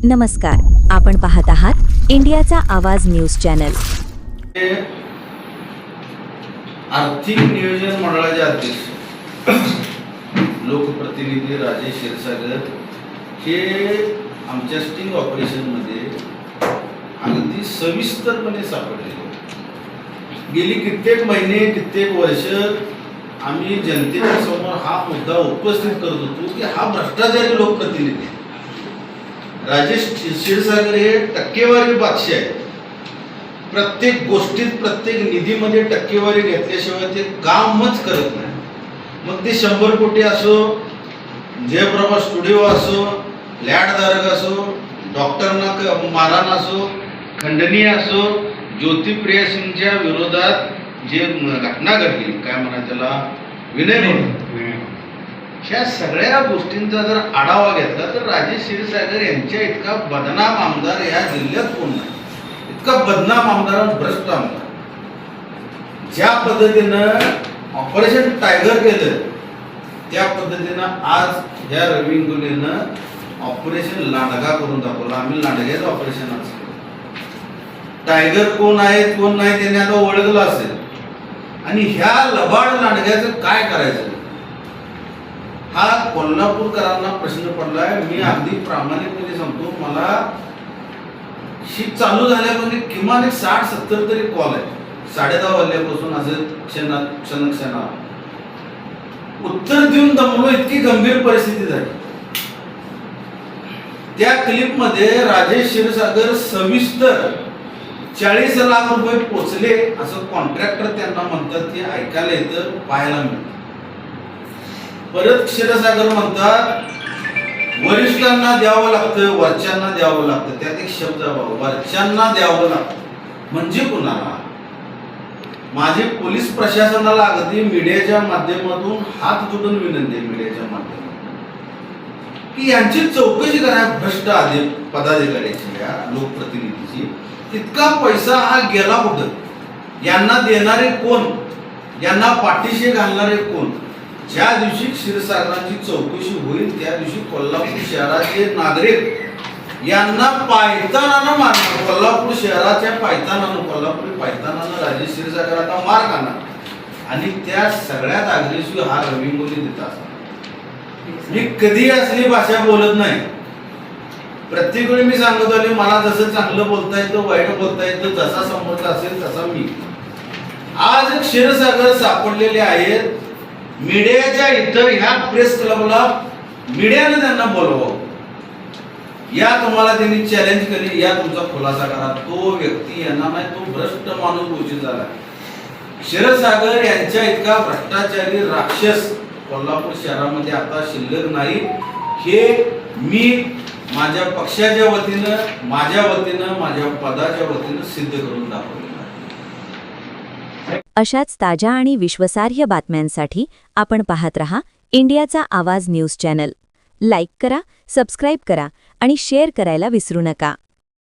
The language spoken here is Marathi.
नमस्कार, आपण पाहत आहात इंडियाचा आवाज न्यूज चॅनल। आर्थिक नियोजन मंडळाचे अध्यक्ष लोकप्रतिनिधी राजेश क्षीरसागर हे आमच्या स्टिंग ऑपरेशनमध्ये अगदी सविस्तरपणे सापडलेले। गेली कित्येक महिने कित्येक वर्ष आम्ही जनतेच्या समोर हा मुद्दा उपस्थित करत होतो की हा भ्रष्टाचारी लोकप्रतिनिधी राजेश क्षीरसागर हे टक्केवारी बादशाह आहे। प्रत्येक गोष्टीत प्रत्येक निधीमध्ये टक्केवारी घेतल्याशिवाय ते कामच करत नाही। मग ते 100 कोटी असो, जयप्रभा स्टुडिओ असो, फ्लॅटधारक असो, डॉक्टरना मारहाण असो, खंडणी असो, ज्योतिप्रिया सिंगच्या विरोधात जे घटना घडली, काय म्हणा त्याला, विनय म्हणून, ह्या सगळ्या गोष्टींचा जर आढावा घेतला तर राजेश क्षीरसागर यांच्या इतका बदनाम आमदार या जिल्ह्यात कोण नाही। इतका बदनाम आमदार, भ्रष्ट आमदार, ज्या पद्धतीनं ऑपरेशन टायगर केलं त्या पद्धतीनं आज ह्या रवी इंगोलेनं ऑपरेशन लांडगा करून दाखवलं। आम्ही लांडग्याचं ऑपरेशन आज टायगर कोण आहे कोण नाही त्याने आता ओळखलं असेल। आणि ह्या लबाड लांडग्याचं काय करायचं हा कोल्हापूरकरांना प्रश्न पडलाय। मी अगदी प्रामाणिकपणे सांगतो, मला शीट चालू झाल्यापासून किमान 60-70 तरी कॉल आहे, 10:30 वाजल्यापासून असं क्षण उत्तर देऊन दमलो, इतकी गंभीर परिस्थिती झाली। त्या क्लिपमध्ये राजेश क्षीरसागर सविस्तर 40 लाख रुपये पोचले असं कॉन्ट्रॅक्टर त्यांना म्हणतात, ते ऐकायला येतं, पाहायला मिळतं। परत क्षीरसागर म्हणतात वरिष्ठांना द्यावं लागतं, वरच्यांना द्यावं लागतं। त्यात एक शब्द वरच्यांना द्यावं लागतं म्हणजे कुणाला? माझे पोलीस प्रशासनाला अगदी मीडियाच्या माध्यमातून हात जोडून विनंती आहे, मीडियाच्या माध्यमातून, की यांची चौकशी करा भ्रष्ट पदाधिकाऱ्याची, या लोकप्रतिनिधीची। इतका पैसा हा गेला कुठं? यांना देणारे कोण? यांना पाठीशी घालणारे कोण? ज्या दिवशी क्षीरसागरांची चौकशी होईल त्या दिवशी कोल्हापूर शहराचे नागरिक यांना पायतानानं मारणार। कोल्हापूर शहराच्या पायतानानं, कोल्हापुरी पायतानानं राजेश क्षीरसागर आता मार खाणार। आणि त्या सगळ्यात अग्रेसिव्ह हा रवी इंगोले देत असतात। मी कधी असली भाषा बोलत नाही, प्रत्येक वेळी मी सांगत आले, मला जसं चांगलं बोलता येतं, वाईट बोलता येतं, जसा समोरचा असेल तसा मी। आज क्षीरसागर सापडलेले आहेत मीडियाच्या इथं, ह्या प्रेस क्लबला मीडियाने त्यांना बोलवावं, या तुम्हाला त्यांनी चॅलेंज केली, या तुमचा खुलासा करा। तो व्यक्ती येणार नाही, तो भ्रष्ट माणूस घोषित झाला। क्षीरसागर यांच्या इतका भ्रष्टाचारी राक्षस कोल्हापूर शहरामध्ये आता शिल्लक नाही, हे मी माझ्या पक्षाच्या वतीनं, माझ्या वतीनं, माझ्या पदाच्या वतीनं सिद्ध करून दाखवले। अशाच ताज्या आणि विश्वासार्ह बातम्यांसाठी आपण पाहत रहा इंडियाचा आवाज न्यूज चॅनल। लाईक करा, सबस्क्राईब करा आणि शेअर करायला विसरू नका।